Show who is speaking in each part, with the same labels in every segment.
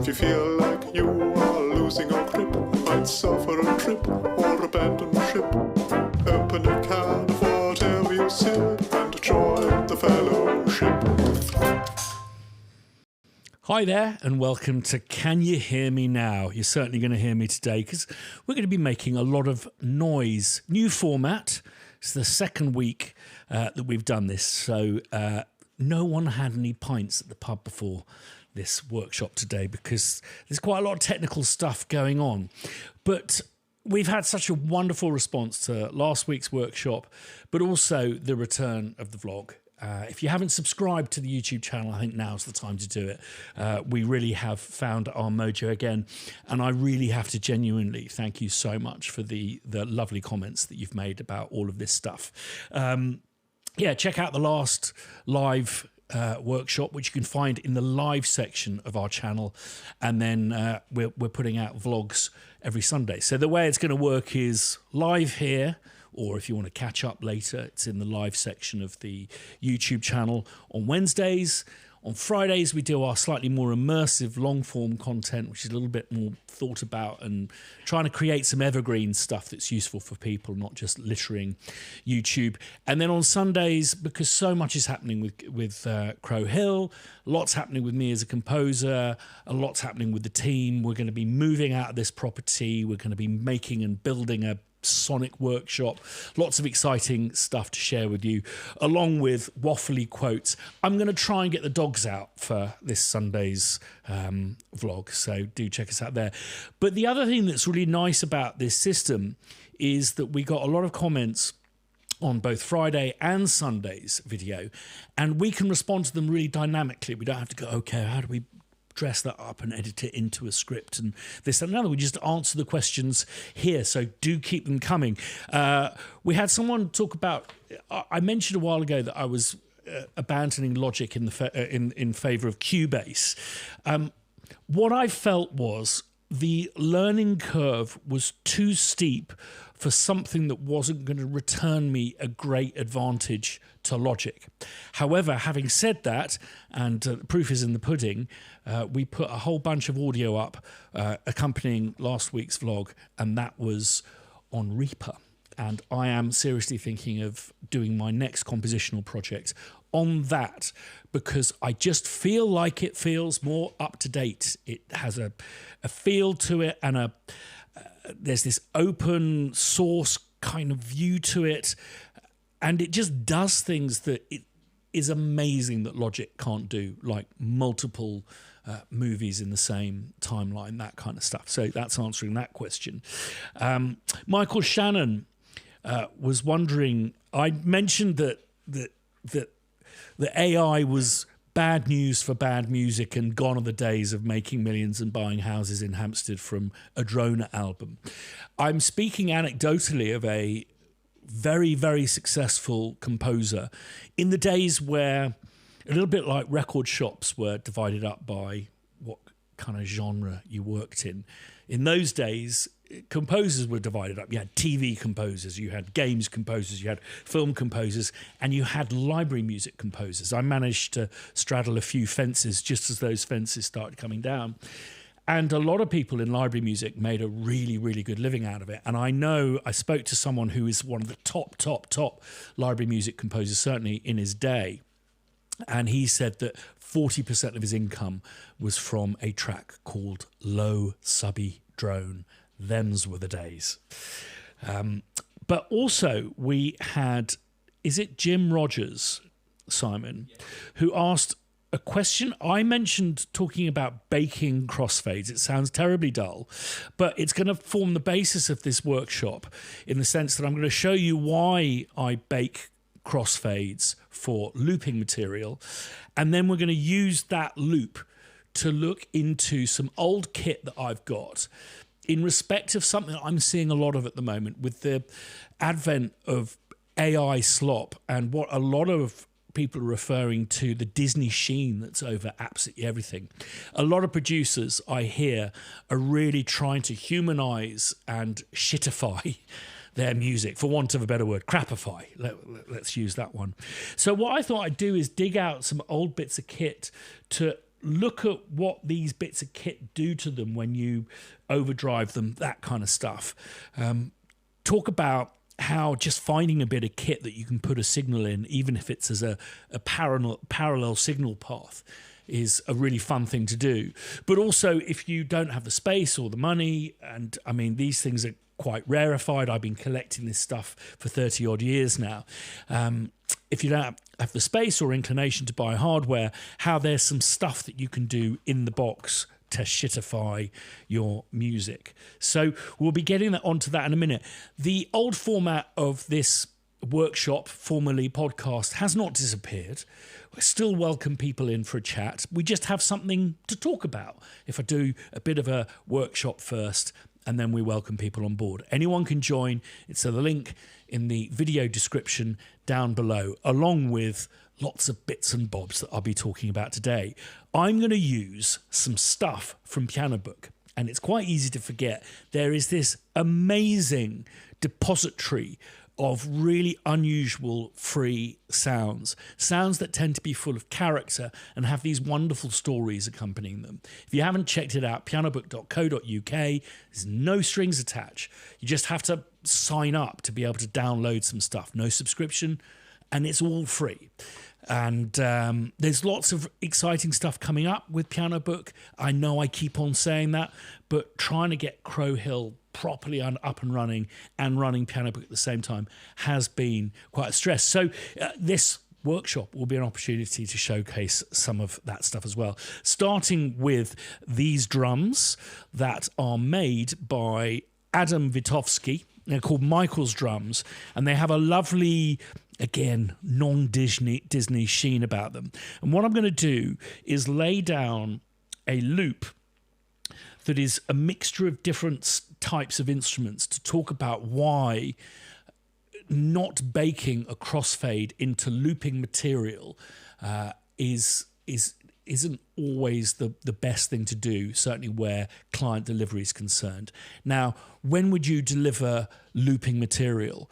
Speaker 1: If you feel like you are losing your grip, might suffer a trip or abandon ship, open a can of whatever you sip and join the fellowship.
Speaker 2: Hi there and welcome to Can You Hear Me Now? You're certainly going to hear me today because we're going to be making a lot of noise. New format. It's the second week that we've done this, so no one had any pints at the pub before this workshop today because there's quite a lot of technical stuff going on. But we've had such a wonderful response to last week's workshop, but also the return of the vlog. If you haven't subscribed to the YouTube channel, I think now's the time to do it. We really have found our mojo again, and I really have to genuinely thank you so much for the lovely comments that you've made about all of this stuff. Check out the last live workshop, which you can find in the live section of our channel, and then we're putting out vlogs every Sunday. So the way it's going to work is live here, or if you want to catch up later, it's in the live section of the YouTube channel on Wednesdays. On Fridays, we do our slightly more immersive long-form content, which is a little bit more thought about and trying to create some evergreen stuff that's useful for people, not just littering YouTube. And then on Sundays, because so much is happening with Crow Hill, lots happening with me as a composer, a lot's happening with the team. We're going to be moving out of this property. We're going to be making and building a sonic workshop, lots of exciting stuff to share with you, along with waffly quotes. I'm going to try and get the dogs out for this Sunday's vlog, so do check us out there. But the other thing that's really nice about this system is that we got a lot of comments on both Friday and Sunday's video, and we can respond to them really dynamically. We don't have to go, okay, how do we dress that up and edit it into a script and this and another. We just answer the questions here, so do keep them coming. We had someone talk about, I mentioned a while ago that I was abandoning Logic in favour of Cubase. What I felt was the learning curve was too steep for something that wasn't going to return me a great advantage to Logic. However, having said that, and the proof is in the pudding, we put a whole bunch of audio up accompanying last week's vlog, and that was on Reaper. And I am seriously thinking of doing my next compositional project on that because I just feel like it feels more up to date. It has a feel to it, and there's this open source kind of view to it, and it just does things that it is amazing that Logic can't do, like multiple movies in the same timeline, that kind of stuff. So that's answering that question. Michael Shannon was wondering, I mentioned that the AI was bad news for bad music and gone are the days of making millions and buying houses in Hampstead from a drone album. I'm speaking anecdotally of a very, very successful composer in the days where, a little bit like record shops were divided up by what kind of genre you worked in. In those days, composers were divided up. You had TV composers, you had games composers, you had film composers, and you had library music composers. I managed to straddle a few fences just as those fences started coming down. And a lot of people in library music made a really, really good living out of it. And I know I spoke to someone who is one of the top library music composers, certainly in his day. And he said that 40% of his income was from a track called Low Subby Drone. Them's were the days. But also we had, is it Jim Rogers, Simon, who asked a question. I mentioned talking about baking crossfades. It sounds terribly dull, but it's going to form the basis of this workshop in the sense that I'm going to show you why I bake crossfades for looping material, and then we're going to use that loop to look into some old kit that I've got in respect of something that I'm seeing a lot of at the moment with the advent of AI slop and what a lot of people are referring to, the Disney sheen that's over absolutely everything. A lot of producers, I hear, are really trying to humanize and shitify their music, for want of a better word, crapify. Let's use that one. So what I thought I'd do is dig out some old bits of kit to look at what these bits of kit do to them when you overdrive them, that kind of stuff. Talk about how just finding a bit of kit that you can put a signal in, even if it's as a parallel signal path, is a really fun thing to do. But also, if you don't have the space or the money, and I mean, these things are quite rarefied. I've been collecting this stuff for 30 odd years now. If you don't have the space or inclination to buy hardware, how there's some stuff that you can do in the box to shitify your music. So we'll be getting onto that in a minute. The old format of this workshop, formerly podcast, has not disappeared. We still welcome people in for a chat. We just have something to talk about. If I do a bit of a workshop first, and then we welcome people on board. Anyone can join. It's a link in the video description down below, along with lots of bits and bobs that I'll be talking about today. I'm going to use some stuff from Piano Book, and it's quite easy to forget. There is this amazing depository of really unusual free sounds that tend to be full of character and have these wonderful stories accompanying them. If you haven't checked it out, pianobook.co.uk, there's no strings attached. You just have to sign up to be able to download some stuff. No subscription, and it's all free. And there's lots of exciting stuff coming up with Piano Book. I know I keep on saying that, but trying to get Crow Hill properly up and running Piano Book at the same time has been quite a stress. So this workshop will be an opportunity to showcase some of that stuff as well, starting with these drums that are made by Adam Witkowski. They're called Michael's drums, and they have a lovely, again, non-Disney sheen about them. And what I'm going to do is lay down a loop that is a mixture of different types of instruments to talk about why not baking a crossfade into looping material isn't always the best thing to do, certainly where client delivery is concerned. Now, when would you deliver looping material?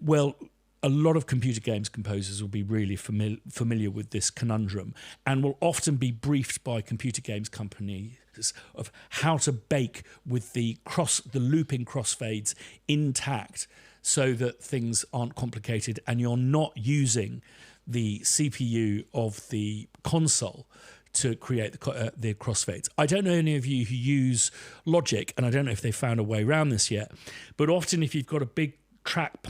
Speaker 2: Well, a lot of computer games composers will be really familiar with this conundrum and will often be briefed by computer games companies of how to bake with the looping crossfades intact so that things aren't complicated and you're not using the CPU of the console to create the crossfades. I don't know any of you who use Logic, and I don't know if they found a way around this yet, but often if you've got a big track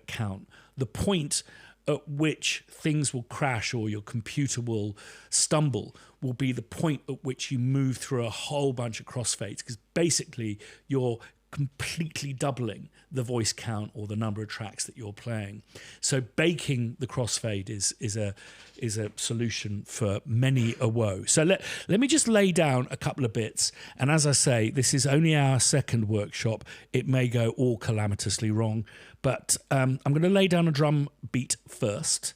Speaker 2: count, the point at which things will crash or your computer will stumble will be the point at which you move through a whole bunch of crossfades, because basically you're completely doubling the voice count or the number of tracks that you're playing. So baking the crossfade is a solution for many a woe. So let me just lay down a couple of bits. And as I say, this is only our second workshop. It may go all calamitously wrong, but I'm going to lay down a drum beat first,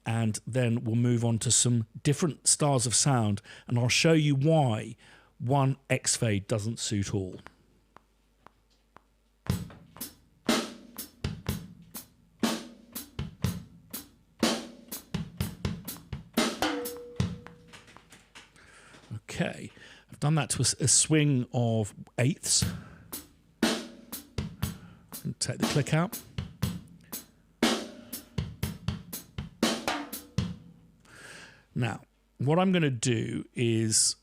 Speaker 2: and then we'll move on to some different styles of sound, and I'll show you why one X fade doesn't suit all. Okay, I've done that to a swing of eighths. Take the click out. Now, what I'm going to do is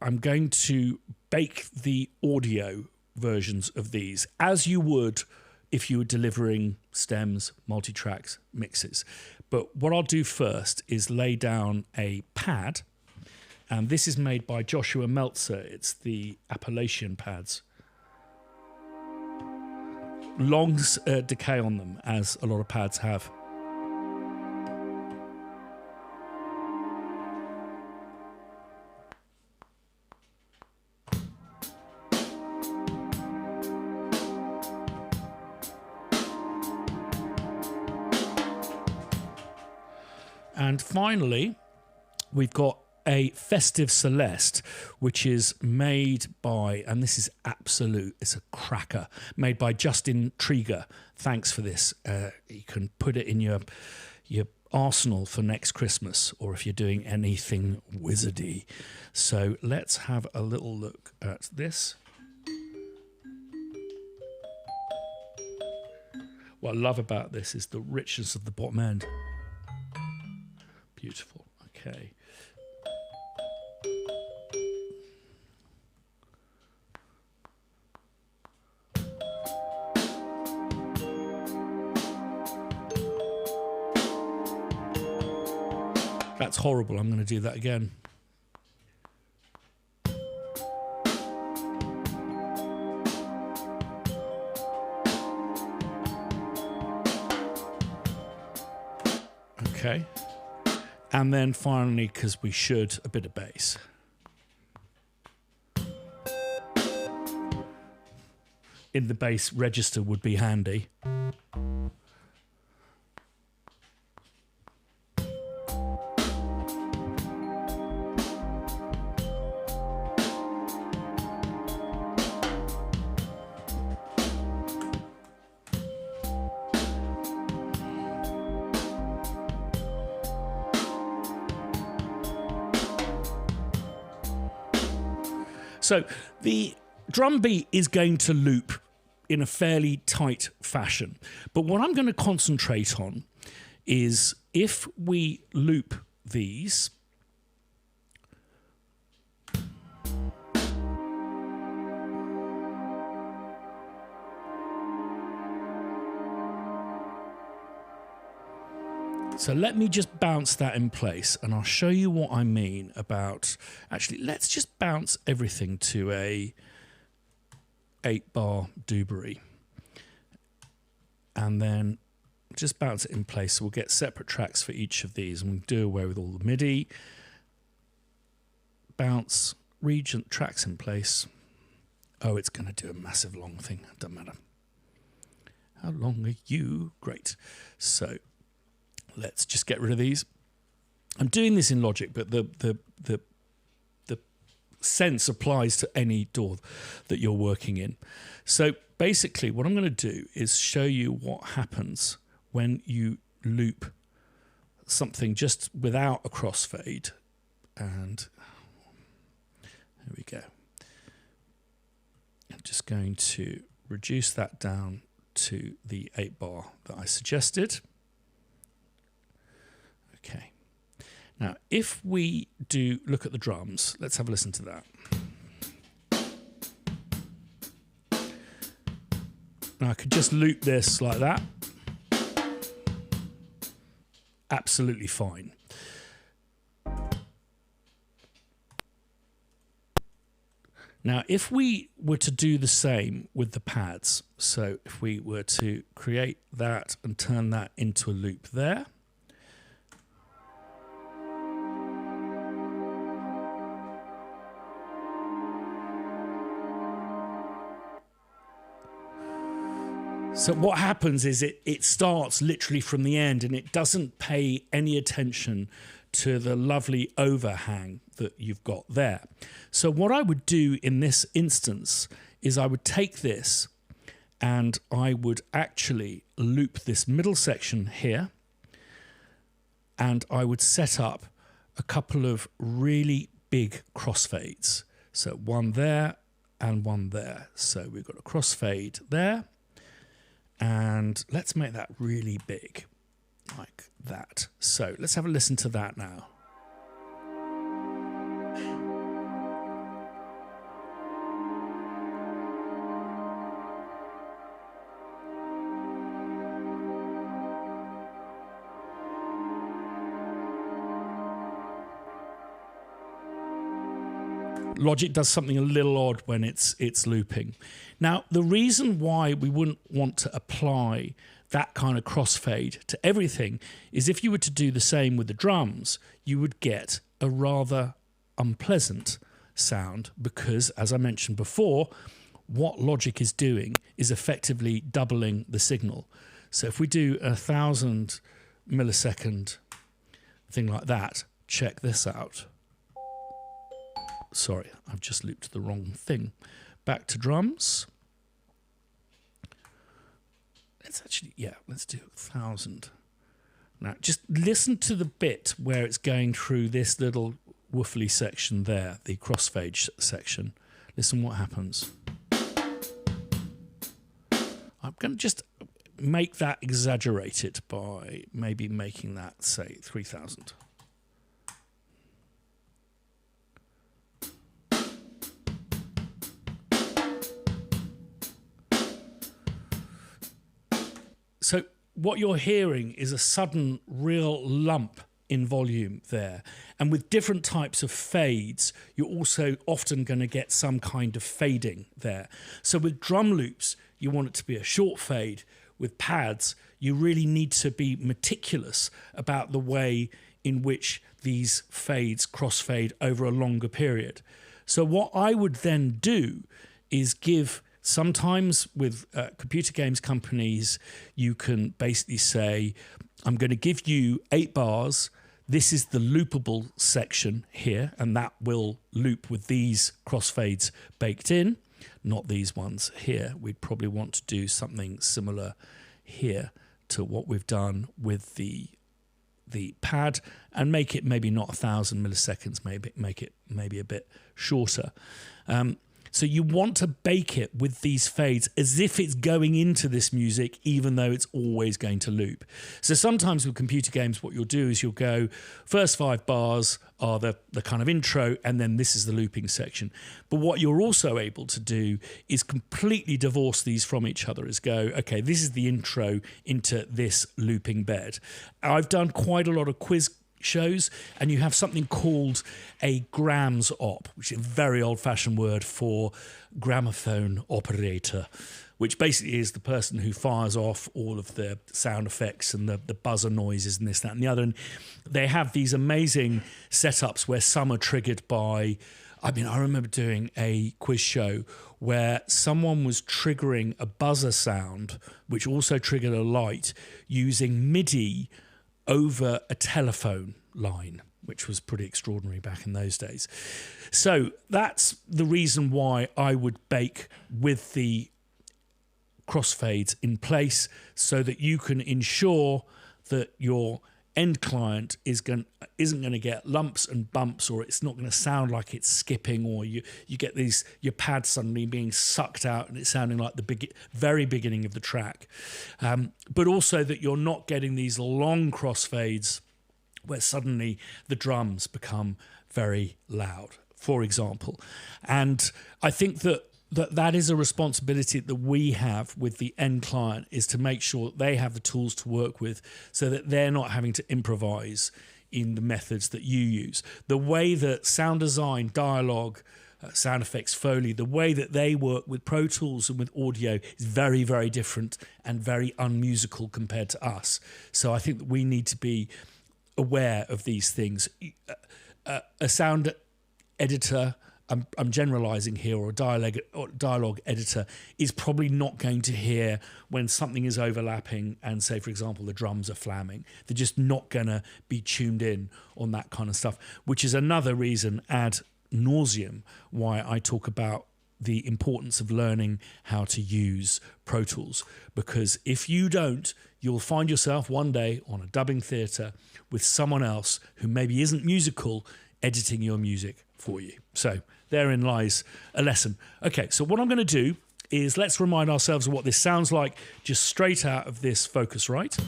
Speaker 2: I'm going to bake the audio versions of these as you would if you were delivering stems, multi-tracks, mixes. But what I'll do first is lay down a pad. And this is made by Joshua Meltzer. It's the Appalachian pads. Long decay on them, as a lot of pads have. And finally, we've got a Festive Celeste, which is made by, and this is absolute, it's a cracker, made by Justin Trieger. Thanks for this. You can put it in your arsenal for next Christmas, or if you're doing anything wizardy. So let's have a little look at this. What I love about this is the richness of the bottom end. Beautiful. Okay. That's horrible. I'm going to do that again. Okay. And then finally, because we should, a bit of bass. In the bass register would be handy. So the drum beat is going to loop in a fairly tight fashion. But what I'm going to concentrate on is if we loop these, so let me just bounce that in place, and I'll show you what I mean about... Actually, let's just bounce everything to a 8-bar Dewberry. And then just bounce it in place. So we'll get separate tracks for each of these, and we'll do away with all the MIDI. Bounce, region, tracks in place. Oh, it's going to do a massive long thing. Doesn't matter. How long are you? Great. So... let's just get rid of these. I'm doing this in Logic, but the sense applies to any DAW that you're working in. So basically what I'm going to do is show you what happens when you loop something just without a crossfade. And there we go. I'm just going to reduce that down to the 8-bar that I suggested. Okay. Now, if we do look at the drums, let's have a listen to that. Now, I could just loop this like that. Absolutely fine. Now, if we were to do the same with the pads, so if we were to create that and turn that into a loop there, so what happens is it starts literally from the end, and it doesn't pay any attention to the lovely overhang that you've got there. So what I would do in this instance is I would take this and I would actually loop this middle section here, and I would set up a couple of really big crossfades. So one there and one there. So we've got a crossfade there. And let's make that really big, like that. So let's have a listen to that now. Logic does something a little odd when it's looping. Now, the reason why we wouldn't want to apply that kind of crossfade to everything is if you were to do the same with the drums, you would get a rather unpleasant sound because, as I mentioned before, what Logic is doing is effectively doubling the signal. So if we do 1,000 millisecond thing like that, check this out. Sorry, I've just looped the wrong thing. Back to drums. Let's actually, let's do 1,000. Now, just listen to the bit where it's going through this little woofly section there, the crossfade section. Listen what happens. I'm going to just make that exaggerated by maybe making that, say, 3,000. So what you're hearing is a sudden real lump in volume there. And with different types of fades, you're also often going to get some kind of fading there. So with drum loops, you want it to be a short fade. With pads, you really need to be meticulous about the way in which these fades crossfade over a longer period. So what I would then do is give... Sometimes with computer games companies, you can basically say, I'm going to give you 8 bars. This is the loopable section here, and that will loop with these crossfades baked in, not these ones here. We'd probably want to do something similar here to what we've done with the pad, and make it maybe not 1,000 milliseconds, make it maybe a bit shorter. So you want to bake it with these fades as if it's going into this music, even though it's always going to loop. So sometimes with computer games, what you'll do is you'll go, first 5 bars are the kind of intro, and then this is the looping section. But what you're also able to do is completely divorce these from each other, is go, okay, this is the intro into this looping bed. I've done quite a lot of quiz shows, and you have something called a grams op, which is a very old-fashioned word for gramophone operator, which basically is the person who fires off all of the sound effects and the buzzer noises and this, that, and the other. And they have these amazing setups where some are triggered by... I remember doing a quiz show where someone was triggering a buzzer sound, which also triggered a light, using MIDI over a telephone line, which was pretty extraordinary back in those days. So that's the reason why I would bake with the crossfades in place, so that you can ensure that your end client isn't going to get lumps and bumps, or it's not going to sound like it's skipping, or you get your pad suddenly being sucked out and it's sounding like the very beginning of the track. But also that you're not getting these long crossfades where suddenly the drums become very loud, for example. And I think that is a responsibility that we have with the end client, is to make sure that they have the tools to work with, so that they're not having to improvise in the methods that you use. The way that sound design, dialogue, sound effects, Foley, the way that they work with Pro Tools and with audio is very, very different and very unmusical compared to us. So I think that we need to be aware of these things. A sound editor, I'm generalizing here, or a dialogue editor, is probably not going to hear when something is overlapping and, say, for example, the drums are flamming. They're just not going to be tuned in on that kind of stuff, which is another reason ad nauseum why I talk about the importance of learning how to use Pro Tools. Because if you don't, you'll find yourself one day on a dubbing theatre with someone else who maybe isn't musical editing your music for you. So therein lies a lesson. Okay, so what I'm going to do is let's remind ourselves of what this sounds like just straight out of this Focusrite.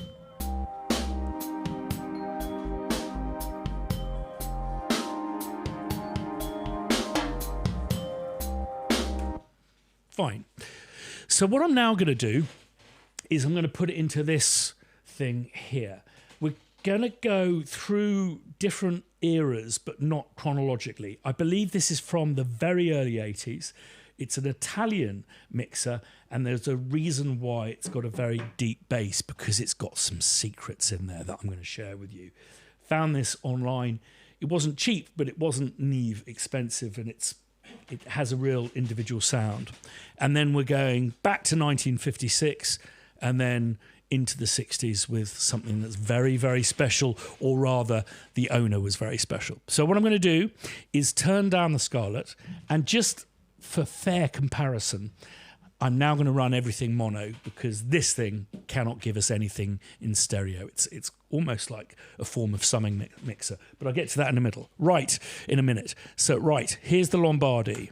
Speaker 2: Fine. So what I'm now going to do is I'm going to put it into this thing here. We're going to go through different eras, but not chronologically. I believe this is from the very early 80s. It's an Italian mixer, and there's a reason why it's got a very deep bass, because it's got some secrets in there that I'm going to share with you. Found this online. It wasn't cheap, but it wasn't Neve expensive, and it has a real individual sound. And then we're going back to 1956 and then into the 60s with something that's very, very special, or rather the owner was very special. So what I'm going to do is turn down the Scarlett, and just for fair comparison, I'm now going to run everything mono because this thing cannot give us anything in stereo. It's almost like a form of summing mixer, but I'll get to that in a minute. So, here's the Lombardi.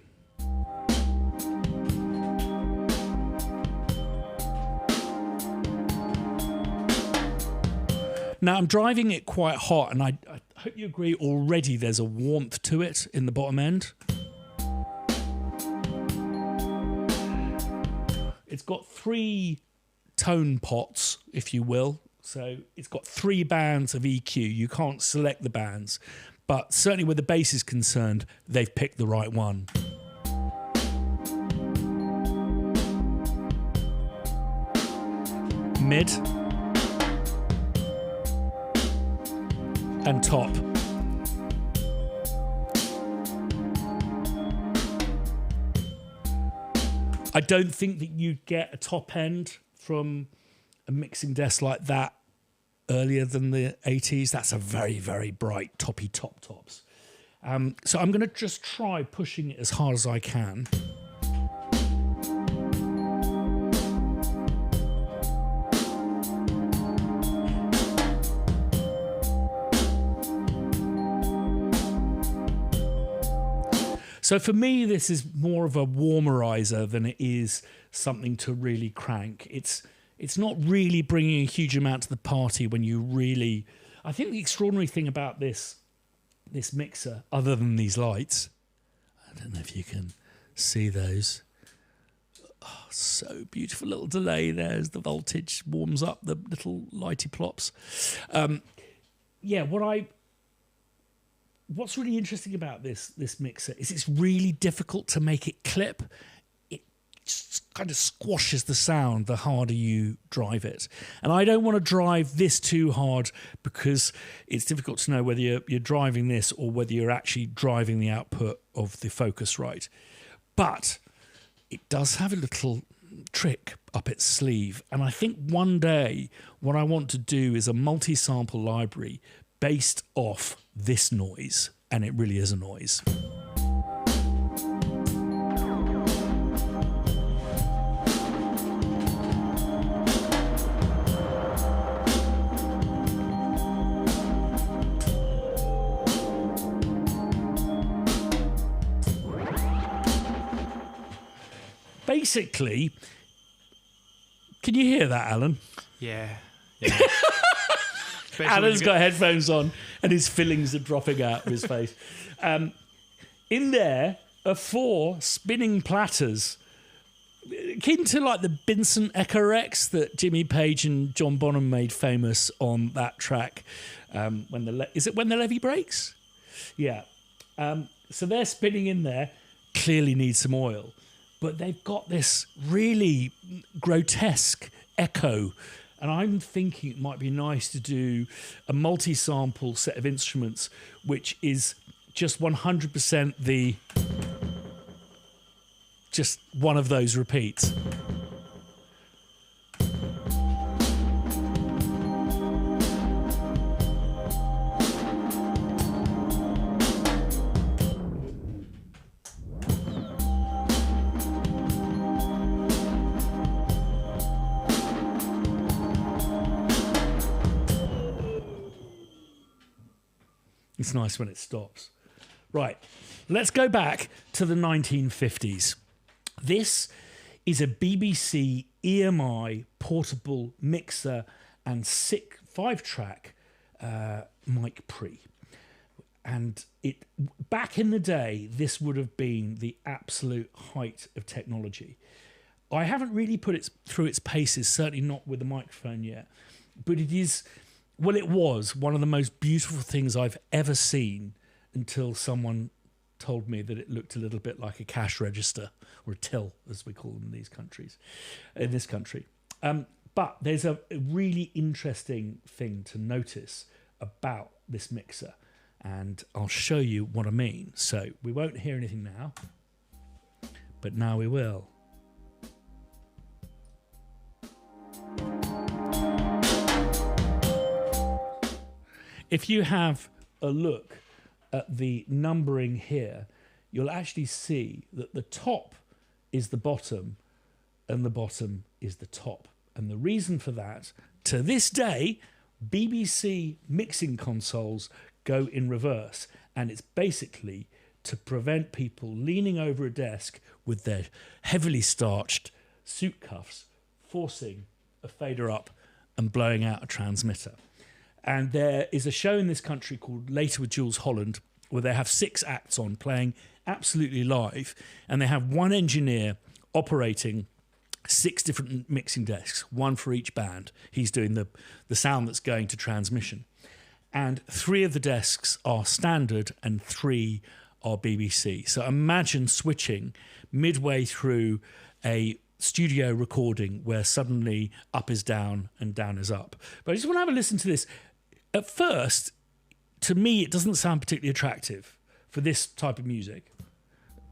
Speaker 2: Now, I'm driving it quite hot, and I hope you agree already there's a warmth to it in the bottom end. It's got 3 tone pots, if you will. So it's got 3 bands of EQ. You can't select the bands. But certainly where the bass is concerned, they've picked the right one. Mid. And top. I don't think that you'd get a top end from a mixing desk like that earlier than the 80s. That's a very, very bright toppy tops. So I'm going to just try pushing it as hard as I can. So for me, this is more of a warmerizer than it is something to really crank. It's not really bringing a huge amount to the party when you really... I think the extraordinary thing about this mixer, other than these lights, I don't know if you can see those. Oh, so beautiful. Little delay there as the voltage warms up the little lighty plops. What's really interesting about this mixer is it's really difficult to make it clip. It just kind of squashes the sound the harder you drive it. And I don't want to drive this too hard because it's difficult to know whether you're driving this or whether you're actually driving the output of the Focusrite. But it does have a little trick up its sleeve. And I think one day what I want to do is a multi-sample library based off this noise, and it really is a noise. Basically, can you hear that, Alan?
Speaker 3: Yeah.
Speaker 2: Alan's got headphones on and his fillings are dropping out of his face. In there are 4 spinning platters, akin to like the Binson Echo Rex that Jimmy Page and John Bonham made famous on that track. Is it When the Levee Breaks? Yeah. So they're spinning in there, clearly need some oil. But they've got this really grotesque echo. And I'm thinking it might be nice to do a multi-sample set of instruments, which is just 100% just one of those repeats. It's nice when it stops. Right, let's go back to the 1950s. This is a BBC EMI portable mixer and 5-track mic pre. And back in the day, this would have been the absolute height of technology. I haven't really put it through its paces, certainly not with the microphone yet, but it is... Well, it was one of the most beautiful things I've ever seen until someone told me that it looked a little bit like a cash register, or a till, as we call them in this country. But there's a really interesting thing to notice about this mixer, and I'll show you what I mean. So we won't hear anything now, but now we will. If you have a look at the numbering here, you'll actually see that the top is the bottom and the bottom is the top. And the reason for that, to this day, BBC mixing consoles go in reverse. And it's basically to prevent people leaning over a desk with their heavily starched suit cuffs, forcing a fader up and blowing out a transmitter. And there is a show in this country called Later with Jules Holland, where they have 6 acts on playing absolutely live, and they have one engineer operating 6 different mixing desks, one for each band. He's doing the sound that's going to transmission. And 3 of the desks are standard and 3 are BBC. So imagine switching midway through a studio recording where suddenly up is down and down is up. But I just want to have a listen to this. At first, to me, it doesn't sound particularly attractive for this type of music.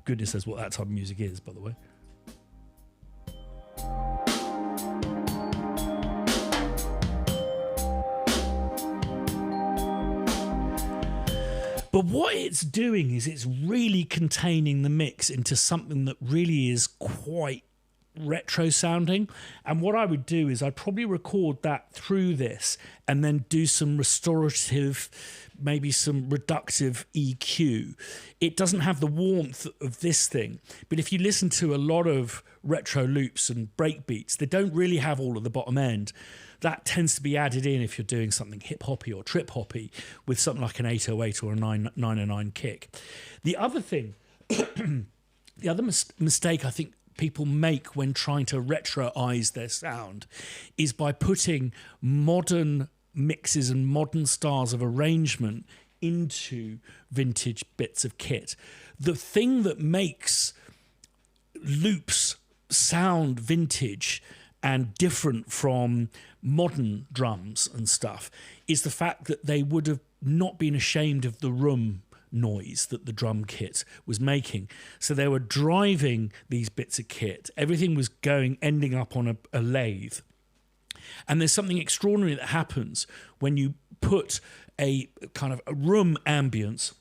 Speaker 2: Goodness knows what that type of music is, by the way. But what it's doing is it's really containing the mix into something that really is quite retro sounding. And what I would do is I'd probably record that through this and then do some restorative, maybe some reductive EQ. It doesn't have the warmth of this thing, but if you listen to a lot of retro loops and break beats, they don't really have all of the bottom end. That tends to be added in if you're doing something hip-hoppy or trip-hoppy with something like an 808 or a 909 kick. The other thing, the other mistake I think people make when trying to retroize their sound is by putting modern mixes and modern styles of arrangement into vintage bits of kit. The thing that makes loops sound vintage and different from modern drums and stuff is the fact that they would have not been ashamed of the room noise that the drum kit was making. So they were driving these bits of kit. Everything was ending up on a lathe. And there's something extraordinary that happens when you put a kind of a room ambience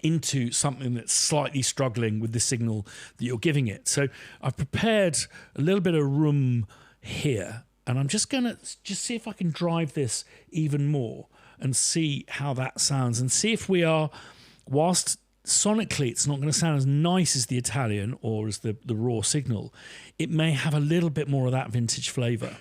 Speaker 2: into something that's slightly struggling with the signal that you're giving it. So I've prepared a little bit of room here, and I'm just going to see if I can drive this even more and see how that sounds, and see if we are, whilst sonically it's not going to sound as nice as the Italian or as the raw signal, it may have a little bit more of that vintage flavour.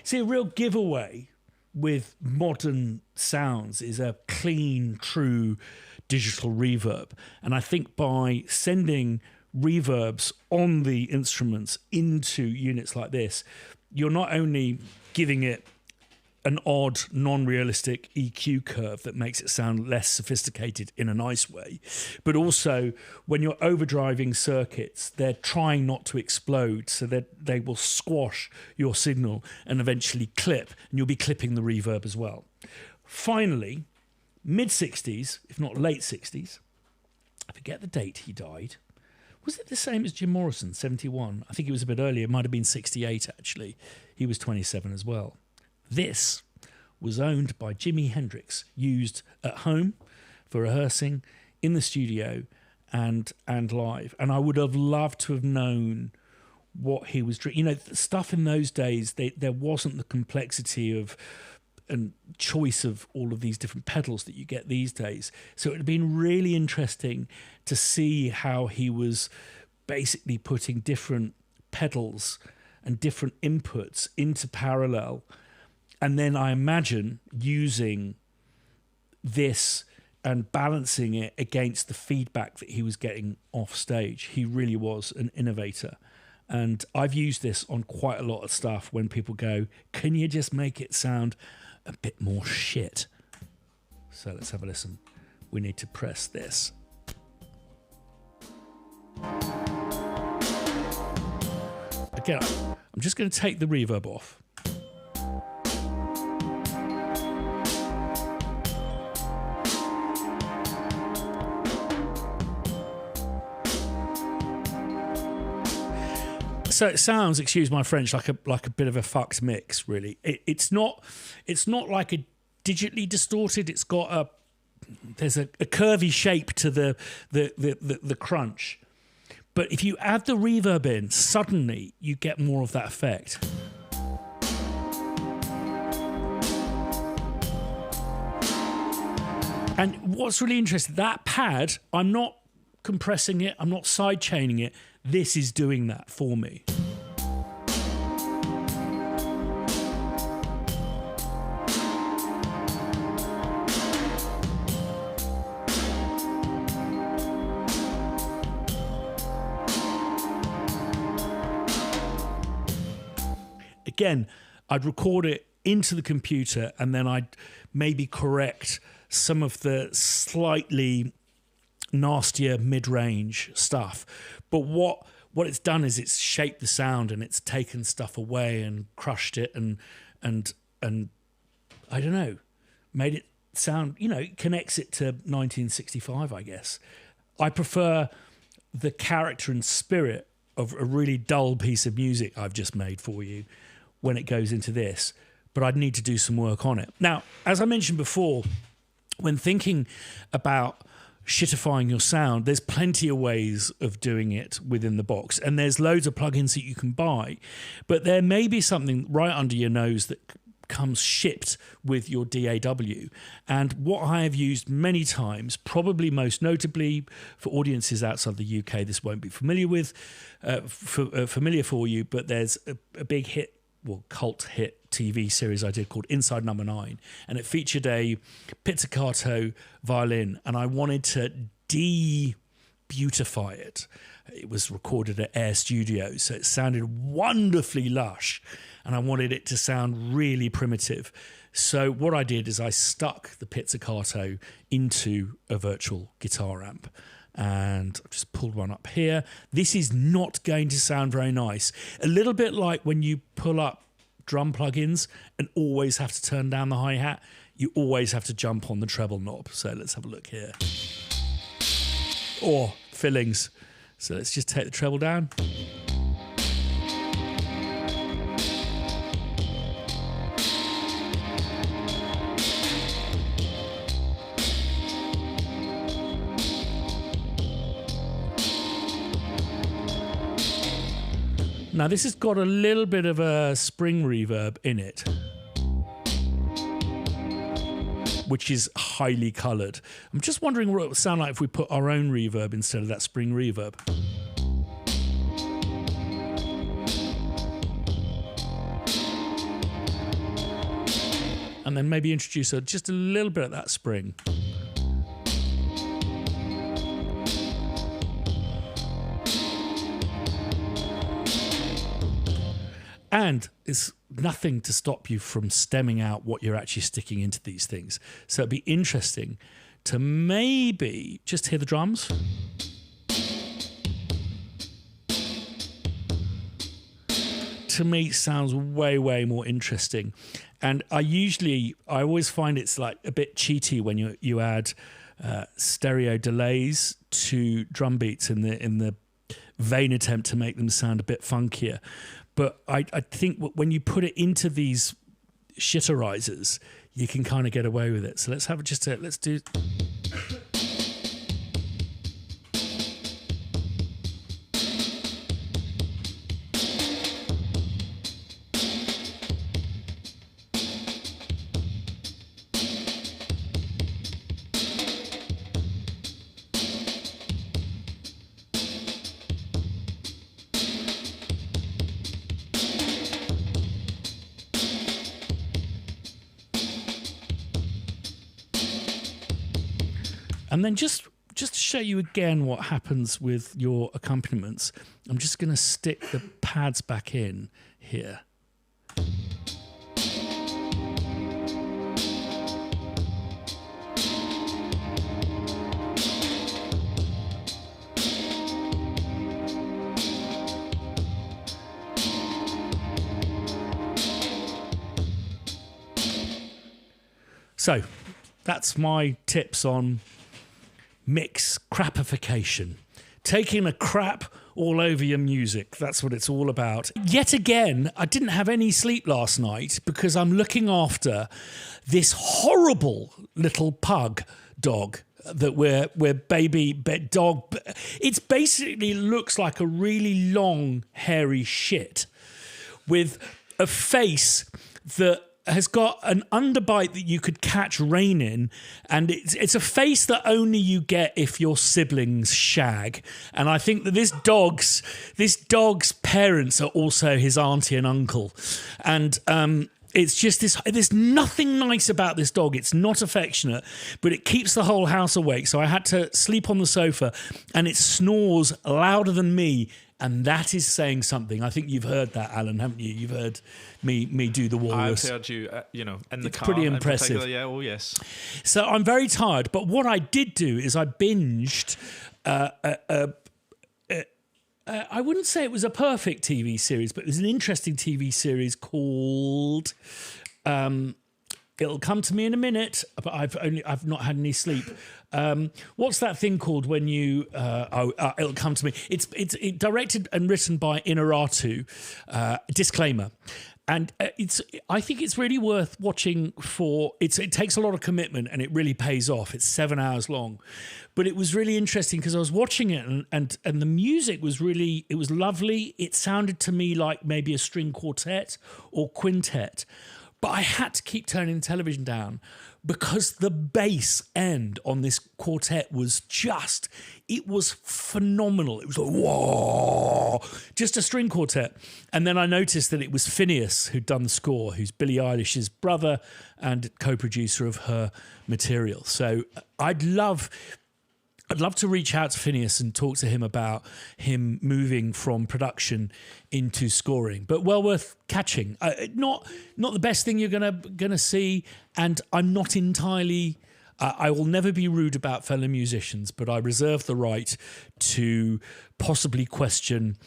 Speaker 2: See, a real giveaway with modern sounds is a clean, true digital reverb. And I think by sending reverbs on the instruments into units like this, you're not only giving it an odd, non-realistic EQ curve that makes it sound less sophisticated in a nice way, but also when you're overdriving circuits, they're trying not to explode, so that they will squash your signal and eventually clip, and you'll be clipping the reverb as well. Finally, mid-60s, if not late 60s, I forget the date he died. Was it the same as Jim Morrison, 71? I think it was a bit earlier. It might have been 68, actually. He was 27 as well. This was owned by Jimi Hendrix, used at home for rehearsing, in the studio, and live. And I would have loved to have known what he was doing. You know, stuff in those days, there wasn't the complexity of and choice of all of these different pedals that you get these days. So it would have been really interesting to see how he was basically putting different pedals and different inputs into parallel. And then I imagine using this and balancing it against the feedback that he was getting off stage. He really was an innovator. And I've used this on quite a lot of stuff when people go, can you just make it sound a bit more shit? So let's have a listen. We need to press this. Again, I'm just going to take the reverb off. So it sounds, excuse my French, like a bit of a fucked mix. Really, it's not like a digitally distorted. It's got there's a curvy shape to the crunch. But if you add the reverb in, suddenly you get more of that effect. And what's really interesting, that pad, I'm not compressing it, I'm not side chaining it. This is doing that for me. Again, I'd record it into the computer and then I'd maybe correct some of the slightly nastier mid-range stuff. But what it's done is it's shaped the sound and it's taken stuff away and crushed it and I don't know, made it sound, it connects it to 1965, I guess. I prefer the character and spirit of a really dull piece of music I've just made for you when it goes into this, but I'd need to do some work on it. Now, as I mentioned before, when thinking about shitifying your sound, there's plenty of ways of doing it within the box, and there's loads of plugins that you can buy, but there may be something right under your nose that comes shipped with your DAW. And what I have used many times, probably most notably for audiences outside the UK, this won't be familiar for you, but there's a big hit, well, cult hit TV series I did called Inside Number 9, and it featured a pizzicato violin, and I wanted to de-beautify it. It was recorded at Air Studios, so it sounded wonderfully lush, and I wanted it to sound really primitive. So what I did is I stuck the pizzicato into a virtual guitar amp, and I've just pulled one up here. This is not going to sound very nice. A little bit like when you pull up drum plugins and always have to turn down the hi-hat, you always have to jump on the treble knob. So let's have a look here. Or fillings. So let's just take the treble down. Now this has got a little bit of a spring reverb in it, which is highly coloured. I'm just wondering what it would sound like if we put our own reverb instead of that spring reverb. And then maybe introduce just a little bit of that spring. And it's nothing to stop you from stemming out what you're actually sticking into these things. So it'd be interesting to maybe just hear the drums. To me, sounds way, way more interesting. And I always find it's like a bit cheaty when you add stereo delays to drum beats in the vain attempt to make them sound a bit funkier. But I think when you put it into these shitterizers, you can kind of get away with it. So let's have let's do. And then just to show you again what happens with your accompaniments, I'm just going to stick the pads back in here. So that's my tips on mix crapification. Taking a crap all over your music. That's what it's all about. Yet again, I didn't have any sleep last night because I'm looking after this horrible little pug dog that we're baby dog. It basically looks like a really long, hairy shit with a face that has got an underbite that you could catch rain in, and it's a face that only you get if your siblings shag. And I think that this dog's parents are also his auntie and uncle, and it's just there's nothing nice about this dog. It's not affectionate, but it keeps the whole house awake. So I had to sleep on the sofa, and it snores louder than me. And that is saying something. I think you've heard that, Alan, haven't you? You've heard me do the walrus.
Speaker 3: I've heard you, in the
Speaker 2: it's
Speaker 3: car.
Speaker 2: Pretty impressive.
Speaker 3: Yeah, oh yes.
Speaker 2: So I'm very tired. But what I did do is I binged. I wouldn't say it was a perfect TV series, but it was an interesting TV series called. It'll come to me in a minute, but I've not had any sleep. What's that thing called when you? It'll come to me. It's directed and written by Inarritu. Disclaimer, and I think it's really worth watching for. It takes a lot of commitment and it really pays off. It's 7 hours long, but it was really interesting because I was watching it and the music was lovely. It sounded to me like maybe a string quartet or quintet. But I had to keep turning the television down because the bass end on this quartet was it was phenomenal. It was like, whoa, just a string quartet. And then I noticed that it was Phineas who'd done the score, who's Billie Eilish's brother and co-producer of her material. So I'd love to reach out to Phineas and talk to him about him moving from production into scoring, but well worth catching. Not the best thing you're gonna see, and I'm not entirely. I will never be rude about fellow musicians, but I reserve the right to possibly question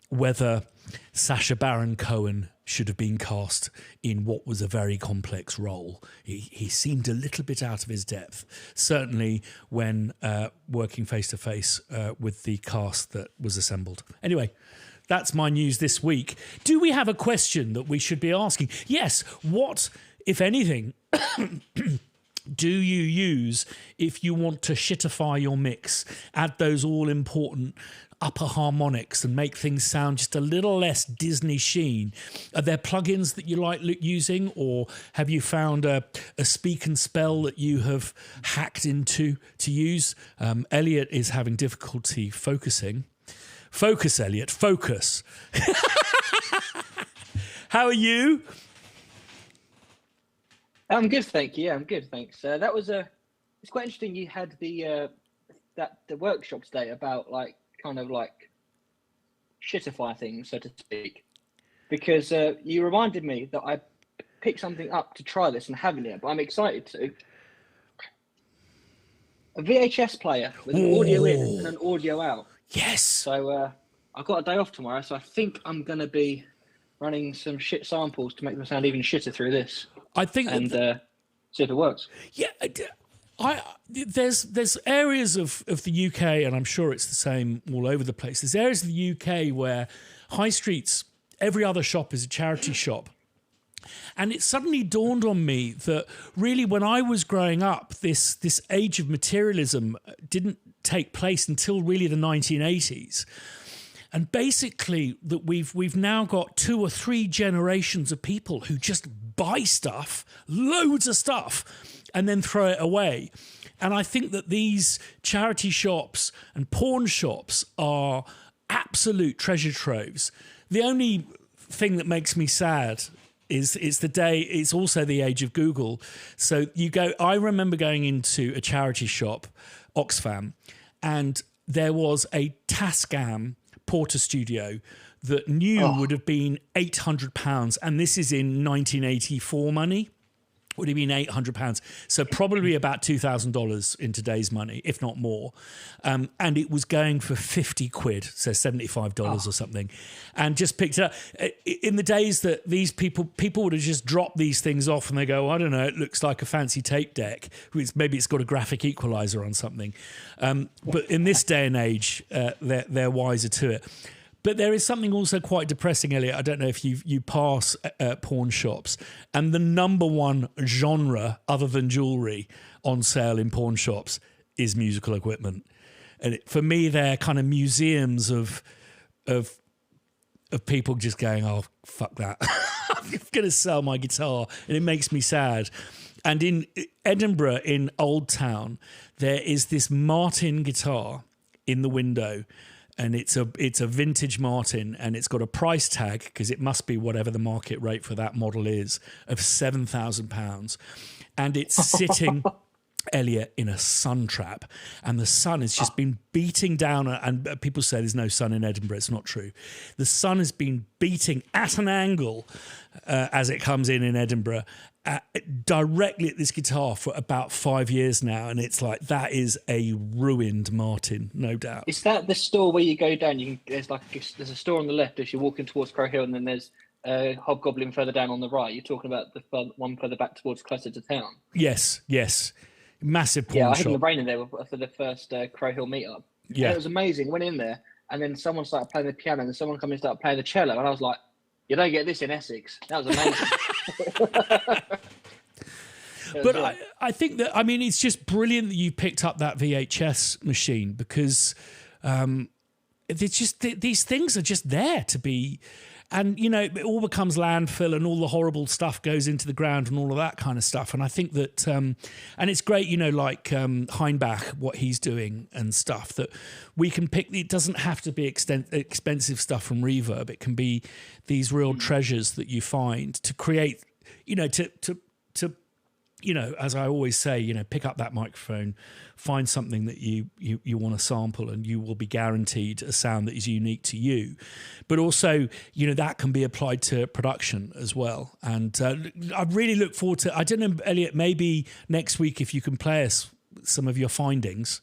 Speaker 2: whether Sacha Baron Cohen should have been cast in what was a very complex role. He seemed a little bit out of his depth, certainly when working face-to-face with the cast that was assembled. Anyway, that's my news this week. Do we have a question that we should be asking? Yes. What, if anything, do you use if you want to shitify your mix, add those all-important upper harmonics and make things sound just a little less Disney sheen? Are there plugins that you like using, or have you found a speak and spell that you have hacked into to use? Elliot is having difficulty focusing. Focus, Elliot, focus. How are you?
Speaker 4: I'm good, thank you. Yeah, I'm good, thanks. That was it's quite interesting. You had the workshop today about kind of shitify things, so to speak, because you reminded me that I picked something up to try this and haven't yet, but I'm excited to. A VHS player with an audio in and an audio out.
Speaker 2: Yes.
Speaker 4: So I've got a day off tomorrow, so I think I'm going to be running some shit samples to make them sound even shitter through this.
Speaker 2: I think,
Speaker 4: and see if it works.
Speaker 2: Yeah, there's areas of the UK, and I'm sure it's the same all over the place. There's areas of the UK where high streets, every other shop is a charity shop. And it suddenly dawned on me that really when I was growing up, this age of materialism didn't take place until really the 1980s. And basically that we've now got 2 or 3 generations of people who just buy stuff, loads of stuff, and then throw it away. And I think that these charity shops and pawn shops are absolute treasure troves. The only thing that makes me sad is it's also the age of Google. So I remember going into a charity shop, Oxfam, and there was a Tascam Porter Studio that would have been £800, and this is in 1984 money. would have been £800. So probably about $2,000 in today's money, if not more. And it was going for 50 quid, so $75 or something, and just picked it up. In the days that these people would have just dropped these things off and they go, I don't know, it looks like a fancy tape deck. Maybe it's got a graphic equalizer on something. But in this day and age, they're wiser to it. But there is something also quite depressing, Elliot. I don't know if you pass pawn shops, and the number one genre other than jewellery on sale in pawn shops is musical equipment. And for me, they're kind of museums of people just going, oh, fuck that. I'm going to sell my guitar. And it makes me sad. And in Edinburgh, in Old Town, there is this Martin guitar in the window. And it's a vintage Martin, and it's got a price tag, because it must be whatever the market rate for that model is, of £7,000. And it's sitting, Elliot, in a sun trap. And the sun has just been beating down. And people say there's no sun in Edinburgh. It's not true. The sun has been beating at an angle as it comes in Edinburgh. Directly at this guitar for about 5 years now, and it's like, that is a ruined Martin, no doubt.
Speaker 4: Is that the store where you go down? There's a store on the left as you're walking towards Crow Hill, and then there's a Hobgoblin further down on the right. You're talking about the one further back towards closer to town.
Speaker 2: Yes, massive pawn shop.
Speaker 4: Yeah, I had the rain in there for the first Crow Hill meetup.
Speaker 2: Yeah,
Speaker 4: and it was amazing. Went in there, and then someone started playing the piano, and then someone came and started playing the cello, and I was like, you don't get this in Essex. That was amazing.
Speaker 2: But I think that, I mean, it's just brilliant that you picked up that VHS machine, because it's just these things are just there to be. And, you know, it all becomes landfill, and all the horrible stuff goes into the ground and all of that kind of stuff. And I think that, and it's great, you know, like Heinbach, what he's doing and stuff, that we can pick. It doesn't have to be expensive stuff from Reverb. It can be these real treasures that you find to create, you know, to you know, as I always say, you know, pick up that microphone, find something that you want to sample, and you will be guaranteed a sound that is unique to you. But also, you know, that can be applied to production as well. And I really look forward to, I don't know, Elliot, maybe next week if you can play us some of your findings.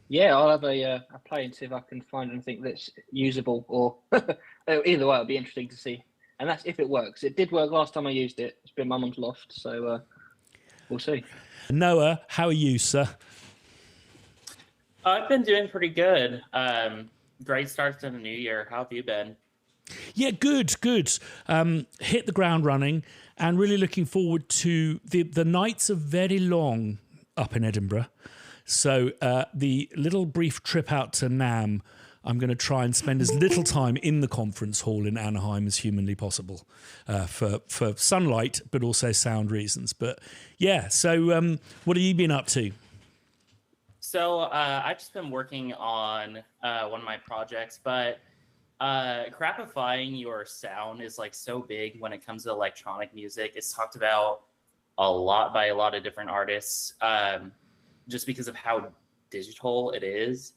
Speaker 4: Yeah, I'll have a play and see if I can find anything that's usable, or either way, it'll be interesting to see. And that's if it works. It did work last time I used it. It's been my mum's loft, so we'll see.
Speaker 2: Noah, how are you, sir?
Speaker 3: I've been doing pretty good. Great start to the new year. How have you been?
Speaker 2: Yeah, good. Hit the ground running, and really looking forward to the nights are very long up in Edinburgh. So the little brief trip out to NAMM, I'm going to try and spend as little time in the conference hall in Anaheim as humanly possible for sunlight, but also sound reasons. But yeah, so what have you been up to?
Speaker 3: So I've just been working on one of my projects, but crapifying your sound is like so big when it comes to electronic music. It's talked about a lot by a lot of different artists, just because of how digital it is.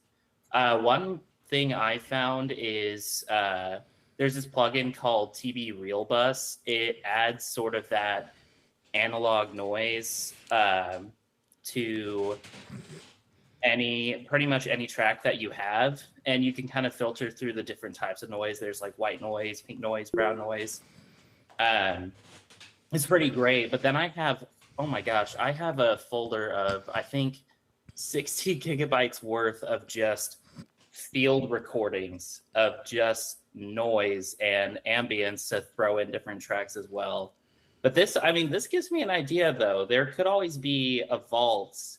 Speaker 3: One thing I found is there's this plugin called TB Real Bus. It adds sort of that analog noise to pretty much any track that you have, and you can kind of filter through the different types of noise. There's like white noise, pink noise, brown noise. It's pretty great. But then I have, oh my gosh, I have a folder of, I think, 60 gigabytes worth of just field recordings of just noise and ambience to throw in different tracks as well. But this gives me an idea, though. There could always be a vault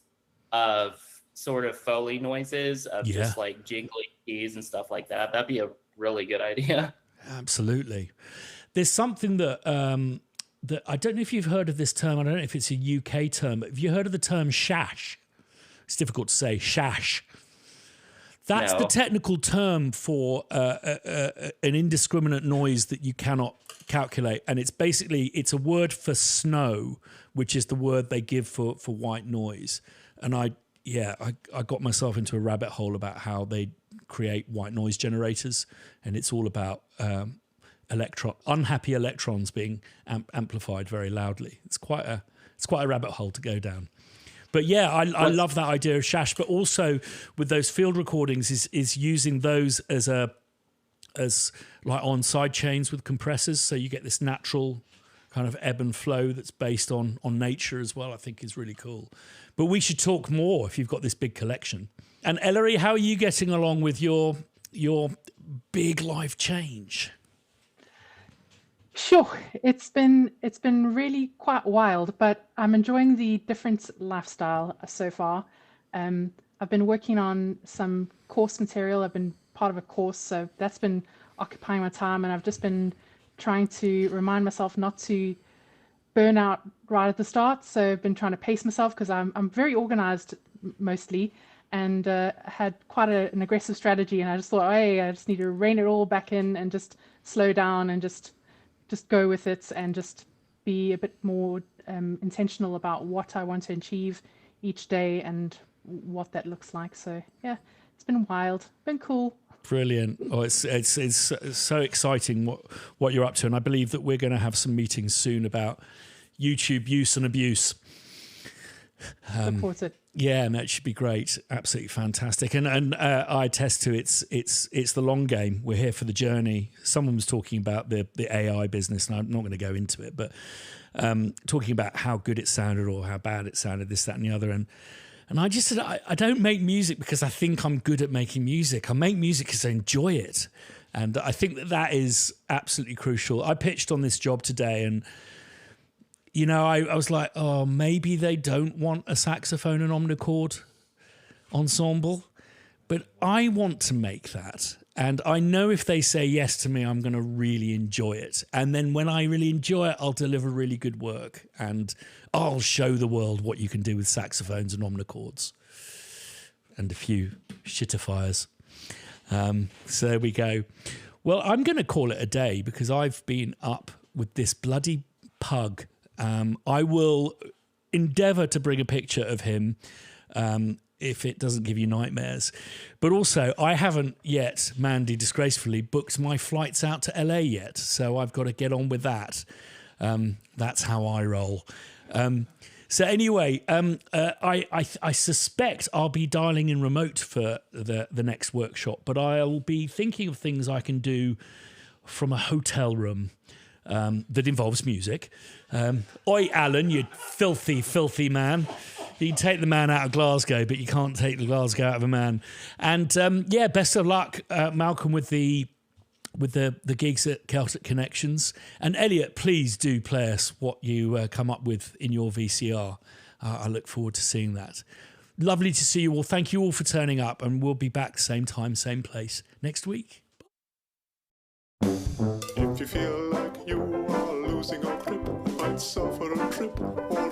Speaker 3: of sort of Foley noises of just like jingly keys and stuff like that. That'd be a really good idea.
Speaker 2: Absolutely. There's something that that I don't know if you've heard of this term. I don't know if it's a UK term, but have you heard of the term shash? It's difficult to say, shash. That's the technical term for an indiscriminate noise that you cannot calculate. And it's a word for snow, which is the word they give for white noise. And I got myself into a rabbit hole about how they create white noise generators. And it's all about unhappy electrons being amplified very loudly. It's quite a rabbit hole to go down. But yeah, I love that idea of Shash, but also with those field recordings is using those as like on side chains with compressors, so you get this natural kind of ebb and flow that's based on nature as well. I think is really cool. But we should talk more if you've got this big collection. And Ellery, how are you getting along with your big life change?
Speaker 5: Sure, it's been really quite wild, but I'm enjoying the different lifestyle so far. I've been working on some course material. I've been part of a course, so that's been occupying my time, and I've just been trying to remind myself not to burn out right at the start. So I've been trying to pace myself because I'm very organized mostly, and had quite an aggressive strategy. And I just thought, hey, I just need to rein it all back in and just slow down and just go with it and just be a bit more intentional about what I want to achieve each day and what that looks like. So yeah, it's been wild, been cool.
Speaker 2: Brilliant. Oh, it's so exciting what you're up to. And I believe that we're going to have some meetings soon about YouTube use and abuse.
Speaker 5: Look forward to it.
Speaker 2: Yeah, and that should be great. Absolutely fantastic. And I attest to it's the long game. We're here for the journey. Someone was talking about the AI business, and I'm not going to go into it, but talking about how good it sounded or how bad it sounded, this, that, and the other. And I just said, I don't make music because I think I'm good at making music. I make music because I enjoy it. And I think that is absolutely crucial. I pitched on this job today, and you know, I was like, oh, maybe they don't want a saxophone and omnichord ensemble, but I want to make that. And I know if they say yes to me, I'm going to really enjoy it. And then when I really enjoy it, I'll deliver really good work, and I'll show the world what you can do with saxophones and omnichords and a few shittifiers. So there we go. Well, I'm going to call it a day because I've been up with this bloody pug. I will endeavour to bring a picture of him if it doesn't give you nightmares. But also, I haven't yet, Mandy, disgracefully, booked my flights out to LA yet. So I've got to get on with that. That's how I roll. So anyway, I suspect I'll be dialing in remote for the next workshop, but I'll be thinking of things I can do from a hotel room. That involves music. Oi, Alan, you filthy, filthy man. You can take the man out of Glasgow, but you can't take the Glasgow out of a man. And yeah, best of luck, Malcolm, with the gigs at Celtic Connections. And Elliot, please do play us what you come up with in your VCR. I look forward to seeing that. Lovely to see you all. Thank you all for turning up, and we'll be back same time, same place next week.
Speaker 1: If you feel like you are losing a grip, might suffer a trip or